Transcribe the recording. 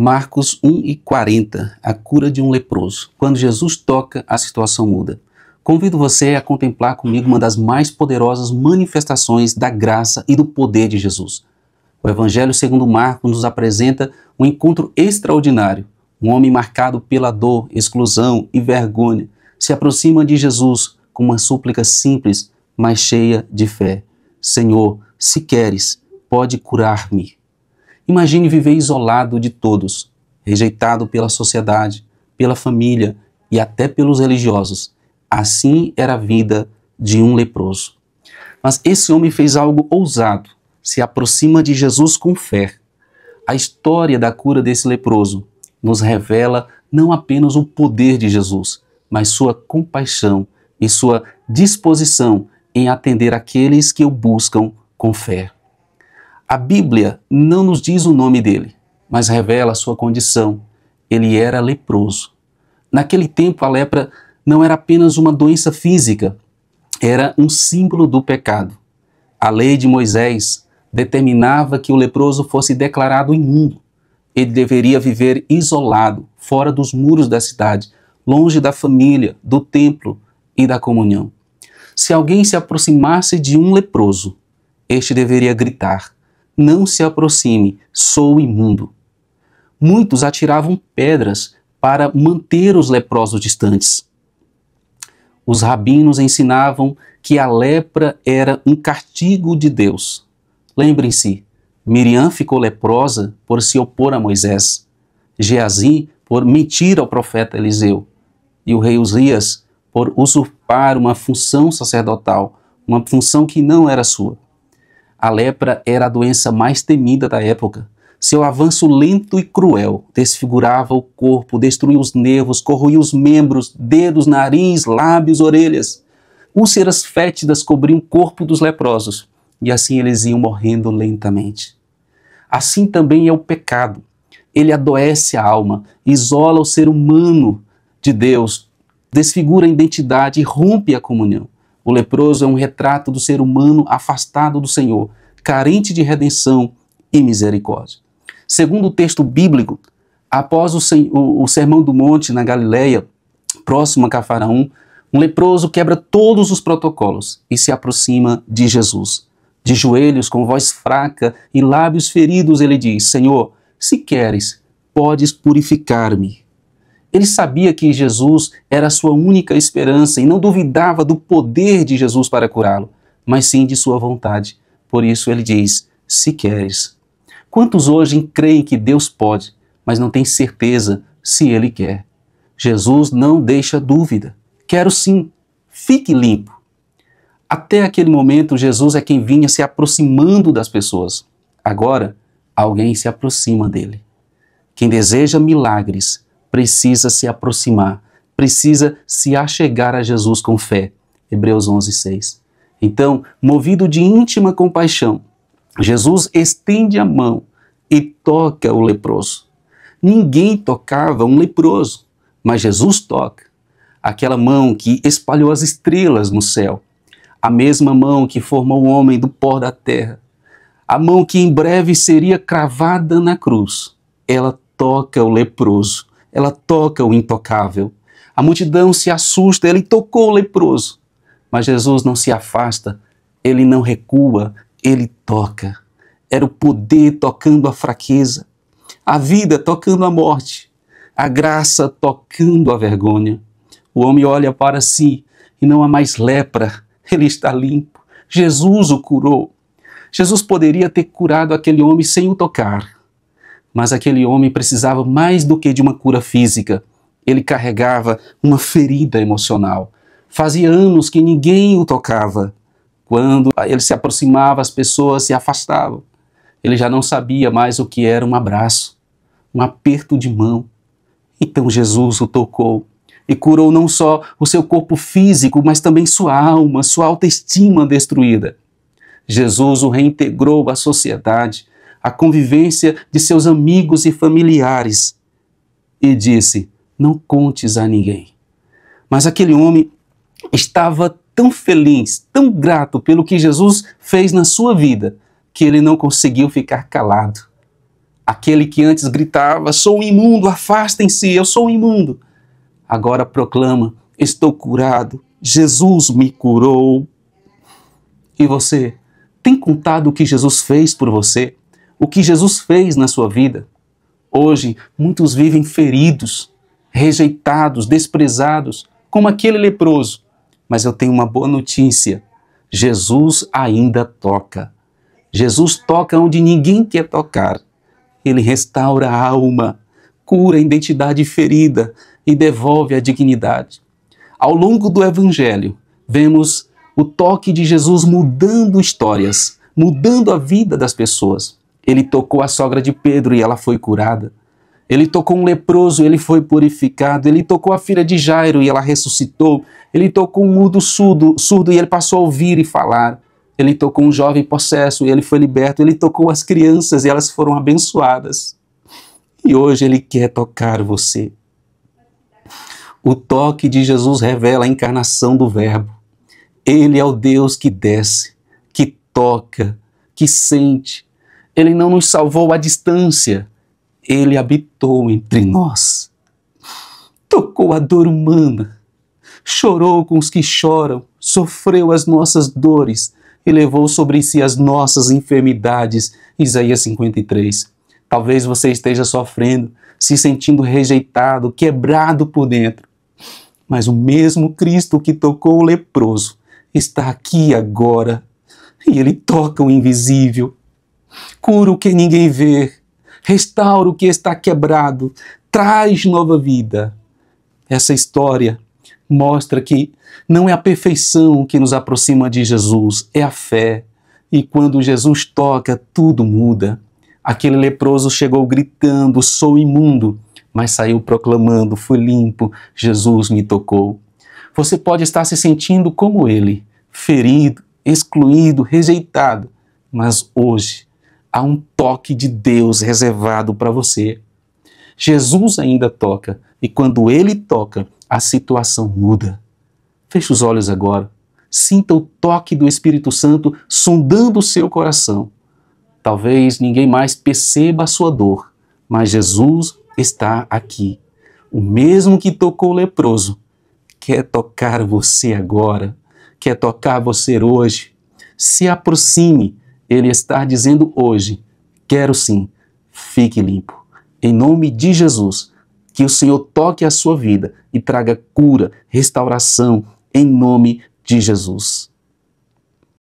Marcos 1:40, a cura de um leproso. Quando Jesus toca, a situação muda. Convido você a contemplar comigo uma das mais poderosas manifestações da graça e do poder de Jesus. O Evangelho segundo Marcos nos apresenta um encontro extraordinário. Um homem marcado pela dor, exclusão e vergonha se aproxima de Jesus com uma súplica simples, mas cheia de fé. Senhor, se queres, pode curar-me. Imagine viver isolado de todos, rejeitado pela sociedade, pela família e até pelos religiosos. Assim era a vida de um leproso. Mas esse homem fez algo ousado, se aproxima de Jesus com fé. A história da cura desse leproso nos revela não apenas o poder de Jesus, mas sua compaixão e sua disposição em atender aqueles que o buscam com fé. A Bíblia não nos diz o nome dele, mas revela a sua condição. Ele era leproso. Naquele tempo, a lepra não era apenas uma doença física, era um símbolo do pecado. A lei de Moisés determinava que o leproso fosse declarado imundo. Ele deveria viver isolado, fora dos muros da cidade, longe da família, do templo e da comunhão. Se alguém se aproximasse de um leproso, este deveria gritar: não se aproxime, sou imundo. Muitos atiravam pedras para manter os leprosos distantes. Os rabinos ensinavam que a lepra era um castigo de Deus. Lembrem-se, Miriam ficou leprosa por se opor a Moisés, Geazi por mentir ao profeta Eliseu e o rei Uzias por usurpar uma função sacerdotal, uma função que não era sua. A lepra era a doença mais temida da época. Seu avanço lento e cruel desfigurava o corpo, destruía os nervos, corroía os membros, dedos, nariz, lábios, orelhas. Úlceras fétidas cobriam o corpo dos leprosos e assim eles iam morrendo lentamente. Assim também é o pecado. Ele adoece a alma, isola o ser humano de Deus, desfigura a identidade e rompe a comunhão. O leproso é um retrato do ser humano afastado do Senhor, carente de redenção e misericórdia. Segundo o texto bíblico, após o Sermão do Monte na Galileia, próximo a Cafarnaum, um leproso quebra todos os protocolos e se aproxima de Jesus. De joelhos, com voz fraca e lábios feridos, ele diz: Senhor, se queres, podes purificar-me. Ele sabia que Jesus era a sua única esperança e não duvidava do poder de Jesus para curá-lo, mas sim de sua vontade. Por isso ele diz: se queres. Quantos hoje creem que Deus pode, mas não têm certeza se Ele quer? Jesus não deixa dúvida. Quero sim, fique limpo. Até aquele momento, Jesus é quem vinha se aproximando das pessoas. Agora, alguém se aproxima dele. Quem deseja milagres precisa se aproximar, precisa se achegar a Jesus com fé. Hebreus 11:6. Então, movido de íntima compaixão, Jesus estende a mão e toca o leproso. Ninguém tocava um leproso, mas Jesus toca. Aquela mão que espalhou as estrelas no céu, a mesma mão que formou o homem do pó da terra, a mão que em breve seria cravada na cruz, ela toca o leproso, ela toca o intocável. A multidão se assusta, ele tocou o leproso, mas Jesus não se afasta, ele não recua, ele toca. Era o poder tocando a fraqueza, a vida tocando a morte, a graça tocando a vergonha. O homem olha para si e não há mais lepra, ele está limpo. Jesus o curou. Jesus poderia ter curado aquele homem sem o tocar, mas aquele homem precisava mais do que de uma cura física. Ele carregava uma ferida emocional. Fazia anos que ninguém o tocava. Quando ele se aproximava, as pessoas se afastavam. Ele já não sabia mais o que era um abraço, um aperto de mão. Então Jesus o tocou e curou não só o seu corpo físico, mas também sua alma, sua autoestima destruída. Jesus o reintegrou à sociedade, à convivência de seus amigos e familiares e disse: não contes a ninguém. Mas aquele homem estava tão feliz, tão grato pelo que Jesus fez na sua vida, que ele não conseguiu ficar calado. Aquele que antes gritava, sou imundo, afastem-se, eu sou imundo, agora proclama, estou curado, Jesus me curou. E você, tem contado o que Jesus fez por você? O que Jesus fez na sua vida? Hoje, muitos vivem feridos, rejeitados, desprezados, como aquele leproso. Mas eu tenho uma boa notícia. Jesus ainda toca. Jesus toca onde ninguém quer tocar. Ele restaura a alma, cura a identidade ferida e devolve a dignidade. Ao longo do Evangelho, vemos o toque de Jesus mudando histórias, mudando a vida das pessoas. Ele tocou a sogra de Pedro e ela foi curada. Ele tocou um leproso e ele foi purificado. Ele tocou a filha de Jairo e ela ressuscitou. Ele tocou um mudo surdo e ele passou a ouvir e falar. Ele tocou um jovem possesso e ele foi liberto. Ele tocou as crianças e elas foram abençoadas. E hoje ele quer tocar você. O toque de Jesus revela a encarnação do Verbo. Ele é o Deus que desce, que toca, que sente. Ele não nos salvou à distância. Ele habitou entre nós. Tocou a dor humana. Chorou com os que choram. Sofreu as nossas dores. E levou sobre si as nossas enfermidades. Isaías 53. Talvez você esteja sofrendo, se sentindo rejeitado, quebrado por dentro. Mas o mesmo Cristo que tocou o leproso está aqui agora. E ele toca o invisível. Cura o que ninguém vê. Restaura o que está quebrado. Traz nova vida. Essa história mostra que não é a perfeição que nos aproxima de Jesus, é a fé. E quando Jesus toca, tudo muda. Aquele leproso chegou gritando, sou imundo, mas saiu proclamando, fui limpo, Jesus me tocou. Você pode estar se sentindo como ele, ferido, excluído, rejeitado, mas hoje há um toque de Deus reservado para você. Jesus ainda toca, e quando ele toca, a situação muda. Feche os olhos agora. Sinta o toque do Espírito Santo sondando o seu coração. Talvez ninguém mais perceba a sua dor, mas Jesus está aqui. O mesmo que tocou o leproso, quer tocar você agora, quer tocar você hoje. Se aproxime, ele está dizendo hoje, quero sim, fique limpo. Em nome de Jesus, que o Senhor toque a sua vida e traga cura, restauração, em nome de Jesus.